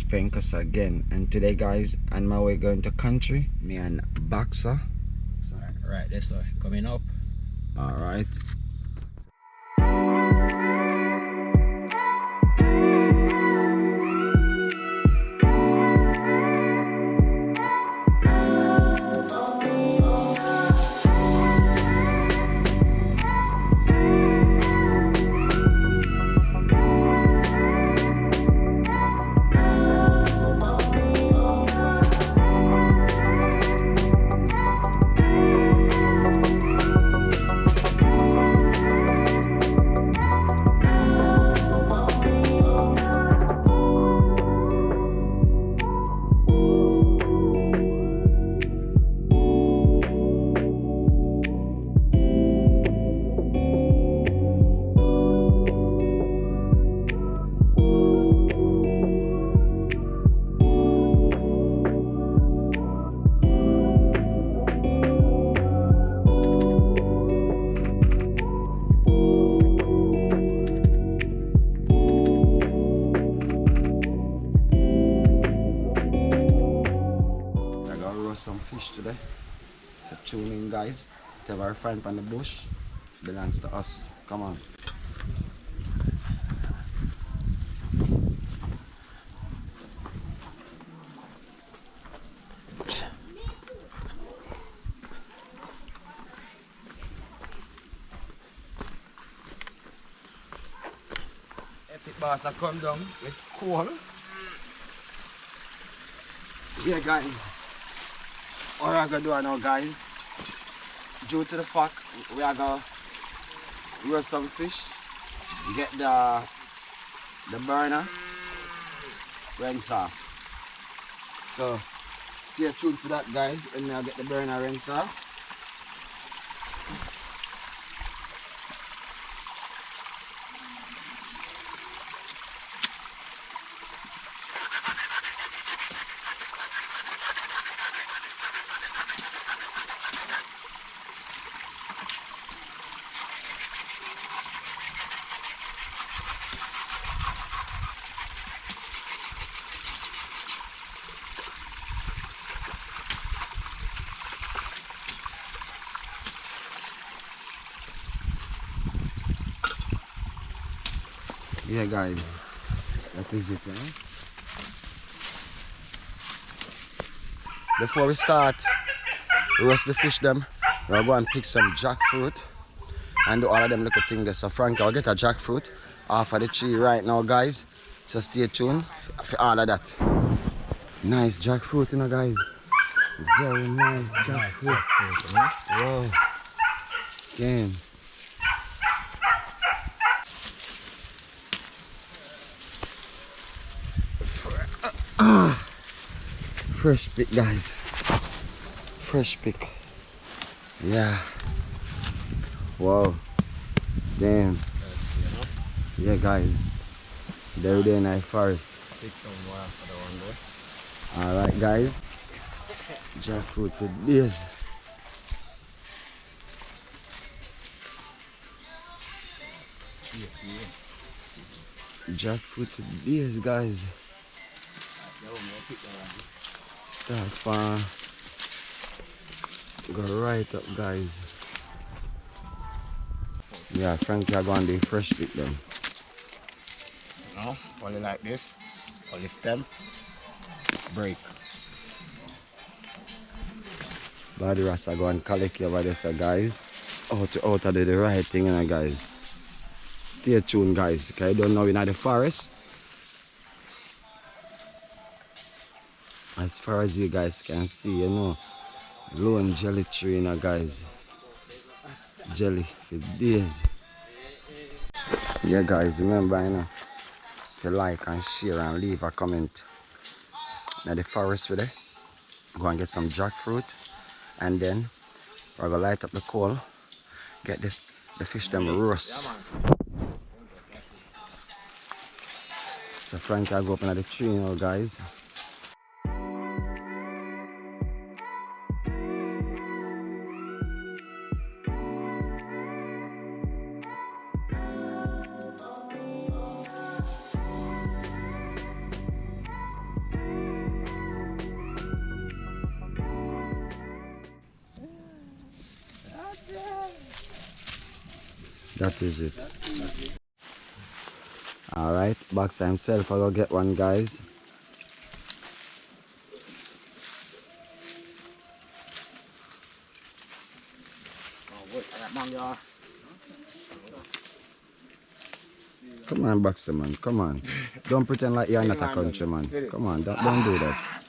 Pencus again, and today guys on my way going to country, me and Boxer. Right, this way coming up. Alright. Some fish today. So tune in guys. Whatever I find on the bush belongs to us. Come on. Epic boss I come down with coal. Yeah guys. What I'm gonna do now guys, due to the fact we are gonna roast some fish, get the burner rinse off. So stay tuned for that guys, and I'll get the burner rinse off. Yeah guys, that is it, eh? Before we start roast the fish them, we'll go and pick some jackfruit and do all of them little things there. So Frankie, I'll get a jackfruit off of the tree right now guys, so stay tuned for all of that. Nice jackfruit, you know guys, very nice jackfruit. Wow, again. Fresh pick guys, fresh pick. Yeah, wow, damn. Yeah guys, they're there in the forest. Pick some more for the one there. Alright guys, jackfruit with this. Jackfruit with this guys. Start far, go right up guys. Yeah, Frankie are going to do fresh pick them. No, only like this, only stem, break. Body rasta go and collect over this guys. Out to do the right thing, you know, guys. Stay tuned guys, because I don't know we're in the forest. As far as you guys can see, you know, lone jelly tree, you know, guys. Jelly for days. Yeah, guys, remember, you know, to like and share and leave a comment. Now the forest with it. Go and get some jackfruit, and then we're gonna light up the coal, get the fish them roast. So Frankie, I go up in the tree now, guys. That is it. Alright, Boxer himself, I'll go get one, guys. Come on, Boxer, man. Come on. Don't pretend like you're not a countryman. Come on, don't do that.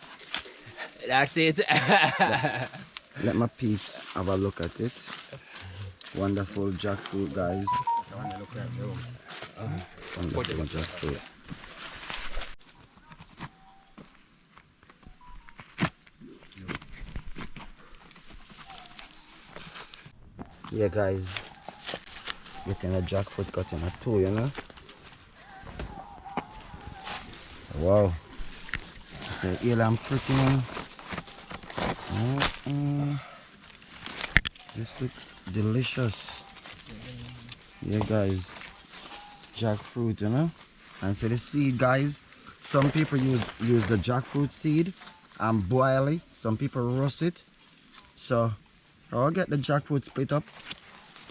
That's it. Let my peeps have a look at it. Wonderful jackfruit, guys. Wonderful jackfruit. Yeah, guys. Getting a jackfruit cut in a two, you know. Wow. It's a yellow and pretty, man. This looks delicious. Yeah, guys. Jackfruit, you know. And so the seed, guys. Some people use the jackfruit seed and boil it. Some people roast it. So I'll get the jackfruit split up.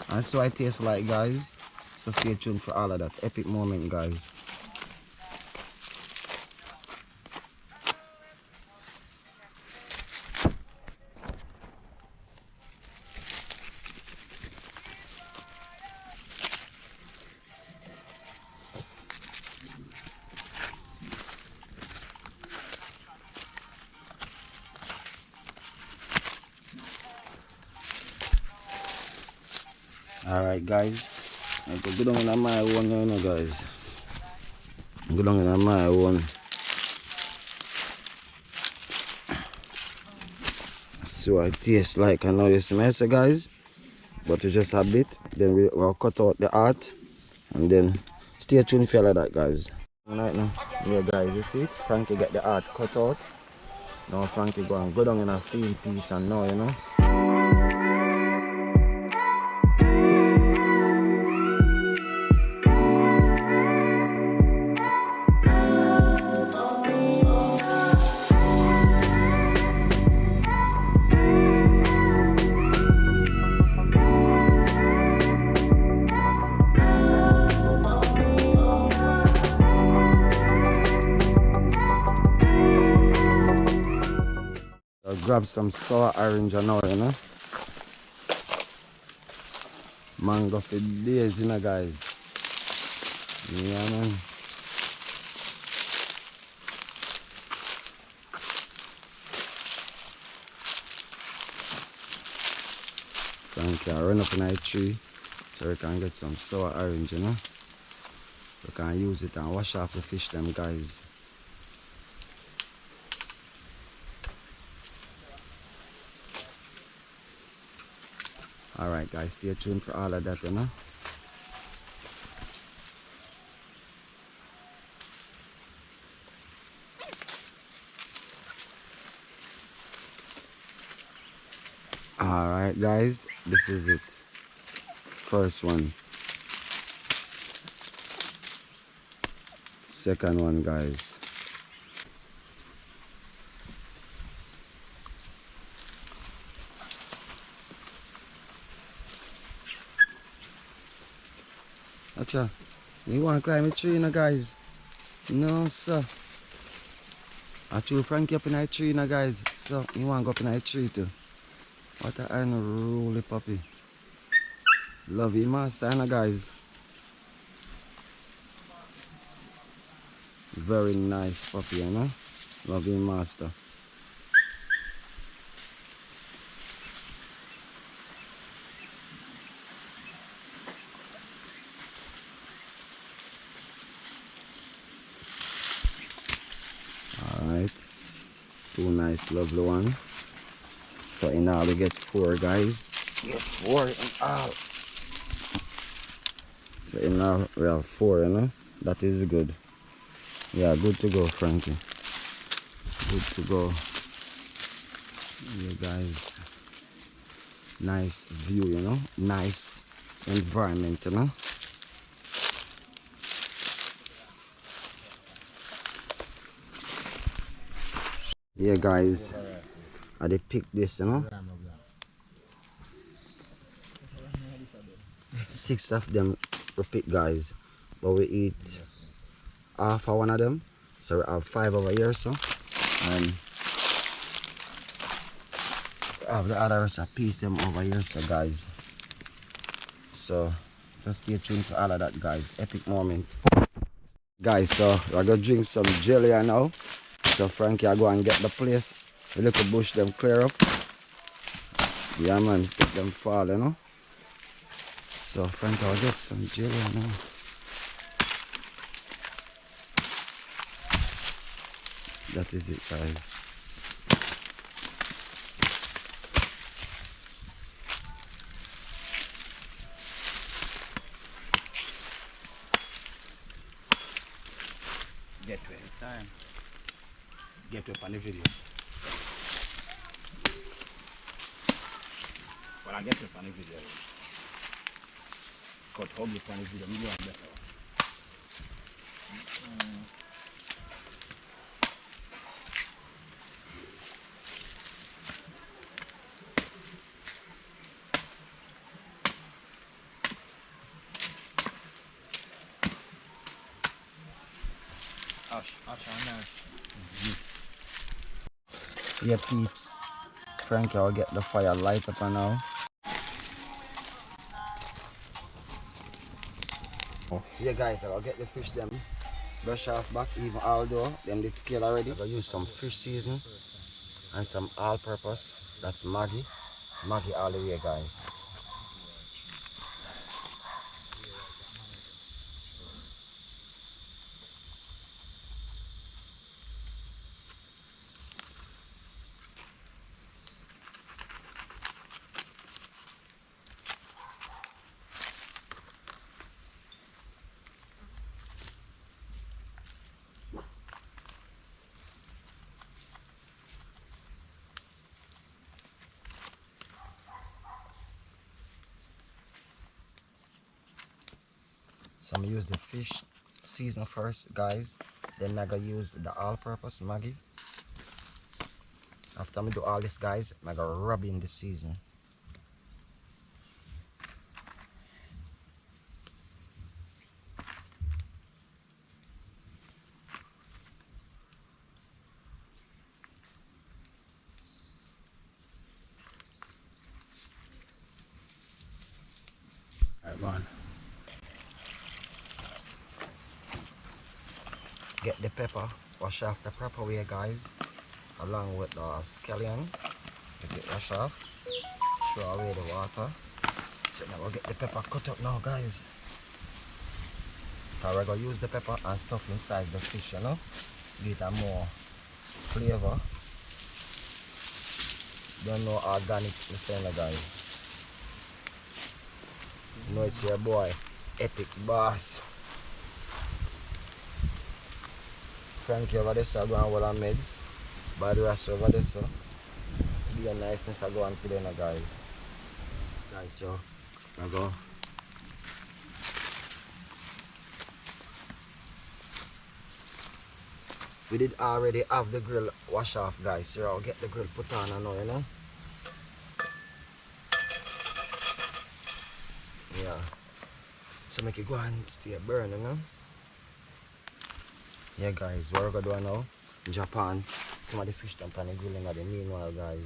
And so it tastes like, guys. So stay tuned for all of that epic moment, guys. Alright, guys. I go down in my own, you know, guys. Go down in my own. See what it tastes like. I know it's messy, guys, but it's just a bit. Then we'll cut out the heart, and then stay tuned for all of that, guys. Right now, yeah, guys, you see, Frankie get the heart cut out. Now Frankie go down in a field piece, and now, you know. I'll grab some sour orange now, you know. Mango for days, you know, guys. Yeah, man. Frankie, I run up in a tree so we can get some sour orange, you know. We can use it and wash off the fish, them, guys. Alright, guys, stay tuned for all of that, you know. Alright, guys, this is it. First one. Second one, guys. Acha, you want to climb a tree, you know, guys? No, sir. I threw Frankie up in a tree, you know, guys. So, you want to go up in a tree too? What a unruly puppy. Love you, master, you know, guys. Very nice puppy, you know. Love you, master. Alright. Two nice, lovely one. So in all we get 4, guys. Get 4 in all. So in all we have 4, you know. That is good. Yeah, good to go, Frankie. Good to go. Yeah, guys. Nice view, you know. Nice environment, you know. Yeah, guys. I did pick this, you know. 6 of them repeat, guys, but we eat half of one of them, so we have 5 over here, so, and we have the other rest of piece them over here, so guys, so just stay tuned to all of that, guys. Epic moment, guys. So we're gonna drink some jelly now. So Frankie, I go and get the place, the little bush them clear up. Yeah man, get them fall, you know. So Frankie, I'll get some jelly now. That is it, guys. Get to it time. Get to it on the video. When I get to it on the video, cut hug it on the video, me want better. Yeah peeps, Frankie, I'll get the fire light up now. Yeah guys, I'll get the fish them brush off back, even although them did scale already. I'll use some fish season and some all-purpose. That's Maggi all the way, guys. So I'm gonna use the fish season first, guys. Then I'm gonna use the all-purpose Maggi. After I do all this, guys, I'm gonna rub in the season. Alright, man. Get the pepper, wash off the proper way, guys, along with the scallion. Get it wash off, throw away the water. So now we'll get the pepper cut up now, guys. So we're gonna use the pepper and stuff inside the fish, you know, give it a more flavor. Don't know organic, the same, guys. You know it's your boy, Epic Boss. Frankie over there, so I go and hold our meds. By the rest over there, so be a niceness I go and put in, guys. Guys, so I go. We did already have the grill wash off, guys. So I'll get the grill put on now, you know. Yeah. So make it go and stay burn, you know. Yeah guys, what we're gonna do now, in Japan, some of the fish dump on the grill in the meanwhile, guys.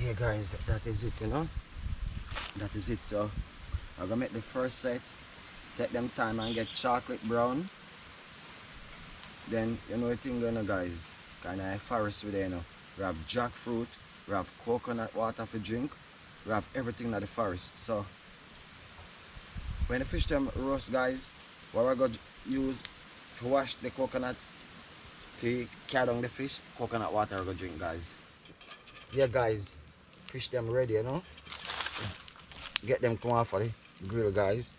Yeah guys, that is it, you know. That is it. So I'm gonna make the first set, take them time and get chocolate brown. Then you know the thing gonna, guys, kinda forest with there, you know. We have jackfruit, we have coconut water for drink, we have everything in the forest. So when the fish them roast, guys, what we're gonna use to wash the coconut to carry down the fish, coconut water we're gonna drink, guys. Yeah guys, fish them ready, you know. Get them come off of the grill, guys.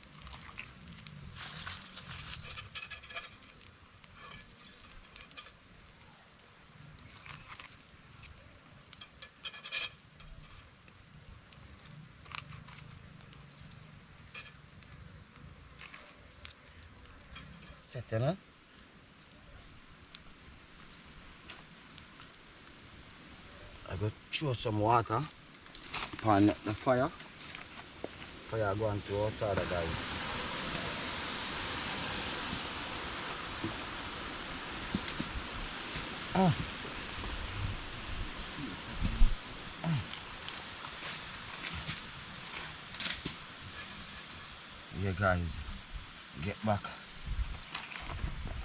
set, you know. I go throw some water upon the fire. Fire going to water, guys. Yeah, guys, get back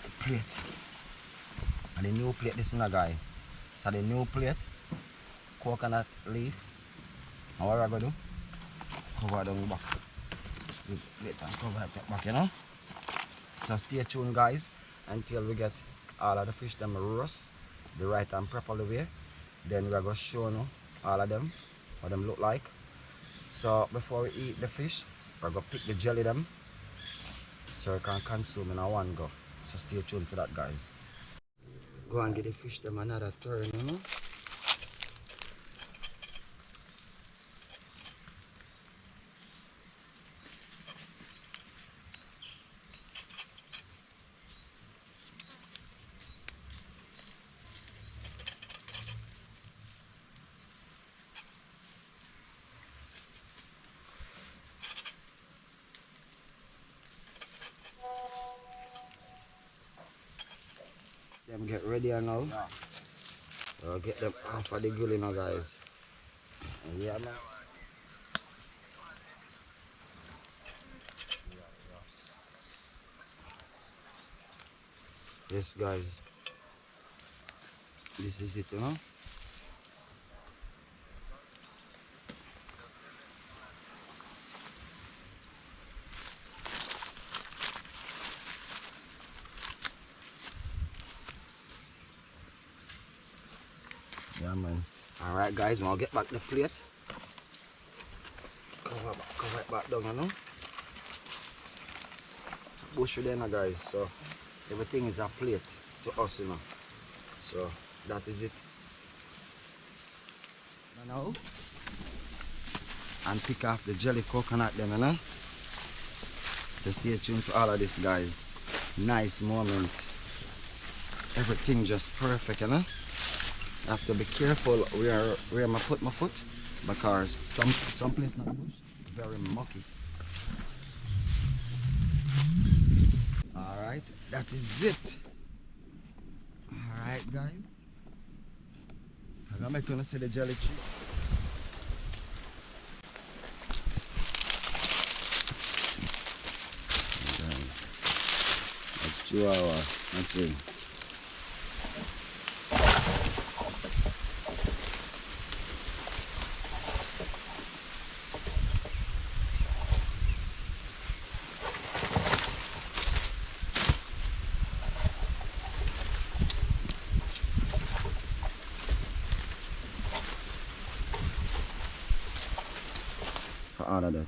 the plate. And the new plate, this is a guy. So the new plate, coconut leaf. And what we're gonna do? Cover down the back. Later, cover it back, you know. So stay tuned, guys, until we get all of the fish them roast the right and proper way. Then we're gonna show you all of them, what them look like. So before we eat the fish, we're gonna pick the jelly them so we can consume in a one go. So stay tuned for that, guys. Go and get the fish them another turn, you know. Them get ready now. I'll get them off of the grill now, guys. Yeah, man. Yes, guys. This is it, you know. Yeah, man. Alright, guys, now I'll get back the plate. Cover it back down, you know. Bush it in, guys. So everything is a plate to us, you know. So that is it. Now, and pick off the jelly coconut, them, you know. Just stay tuned for all of this, guys. Nice moment. Everything just perfect, you know. I have to be careful where I put my foot because some place not bush very mucky. Alright, that is it. Alright, guys. I'm gonna make you see the jelly tree. That's 2 hours. That's it. For all of that.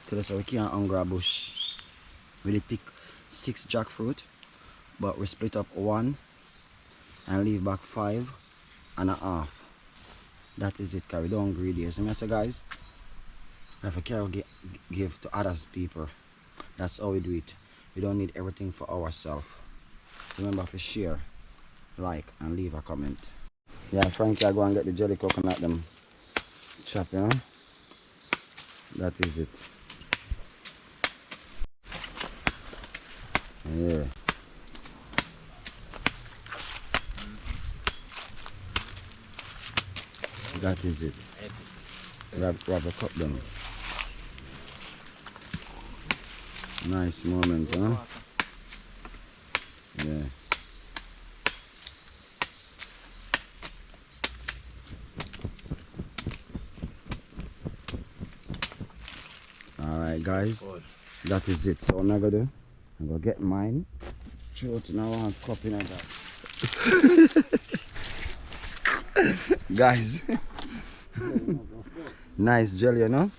Today so we can't hunger bush. We did pick 6 jackfruit, but we split up 1 and leave back 5.5. That is it, cause we don't greedy. So I say, guys, we have to carry give to others people. That's how we do it. We don't need everything for ourselves. Remember to share, like, and leave a comment. Yeah, Frankie, I go and get the jelly coconut them chop, you know. That is it. Yeah. That is it. Wrap a cup them. Nice moment, huh? Yeah. Alright, guys. That is it. So what I'm gonna do, I'm gonna get mine. Throw it in one cup in that. Guys. Nice jelly, you know?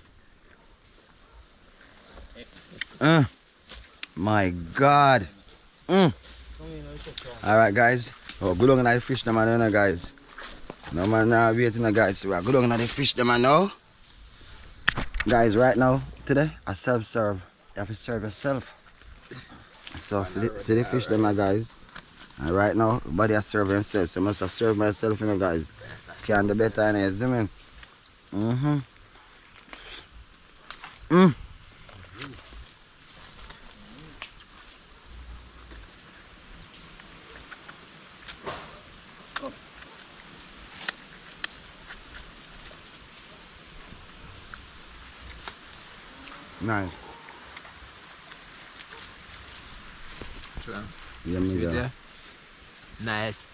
My God. Alright, guys. Oh, good looking at the fish, them, you know, guys. No man, now waiting, guys. We're good looking at the fish, them, now. Guys, right now, today, I self-serve. You have to serve yourself. So see the fish them guys. And right now, everybody are serving themselves. So I must have served myself, you know, guys. Can't do better than it, see me? Mm-hmm. Mm. Nice. Yummy, Sweet, girl. yeah. Nice.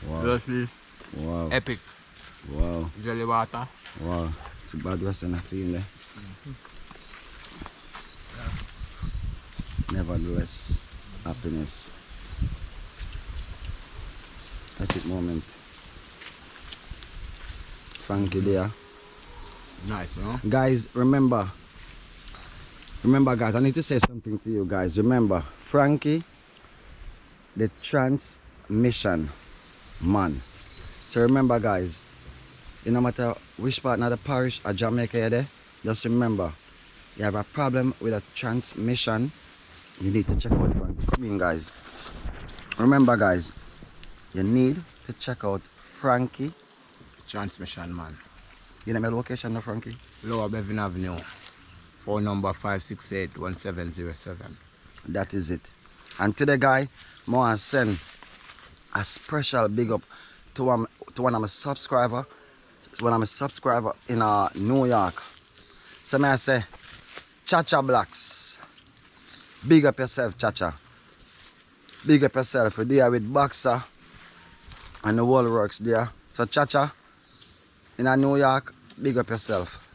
Wow. Lovely. Wow. Epic. Wow. Jelly water. Wow. It's a bad rest and I feel there. Nevertheless, happiness. Epic moment. Frankie there. Nice, you know? Guys, remember guys, I need to say something to you guys. Remember, Frankie, the transmission man. So remember guys, no matter which part of the parish or Jamaica you're there, just remember, you have a problem with a transmission, you need to check out Frankie. I mean guys, remember guys, you need to check out Frankie. Transmission man. You know my location now, Frankie? Lower Bevan Avenue. Phone number 568-1707. That is it. And today guy, I want to send a special big up to one of my subscriber. When I'm a subscriber in New York. So may I say, Chacha Blacks. Big up yourself, Chacha. Big up yourself. You're there with Boxer and the whole works there. So Chacha, in New York, big up yourself.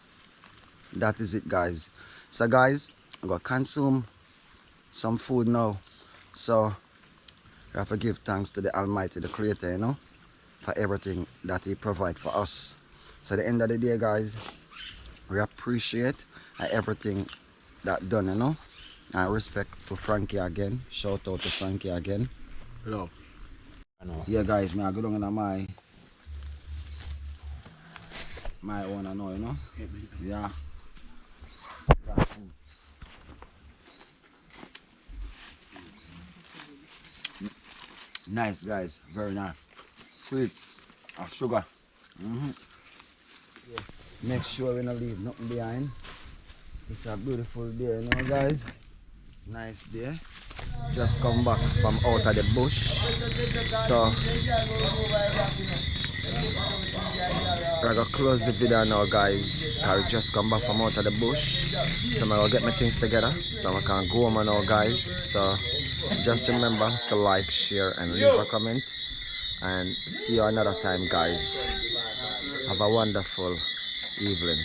That is it guys. So guys, I'm going to consume some food now. So we have to give thanks to the Almighty, the Creator, you know, for everything that He provides for us. So at the end of the day guys, we appreciate everything that done, you know. And respect to Frankie again. Shout out to Frankie again. Love. I know. Yeah guys, I go down in my own, I know, you know. Yeah. Nice guys, very nice. Sweet. Sugar. Make sure we don't leave nothing behind. It's a beautiful day, you know guys. Nice day. Just come back from out of the bush. So we're gonna close the video now guys. I just come back from out of the bush. So I'm gonna get my things together. So I can go home now guys. So just remember to like, share and leave a comment. And see you another time guys. Have a wonderful evening.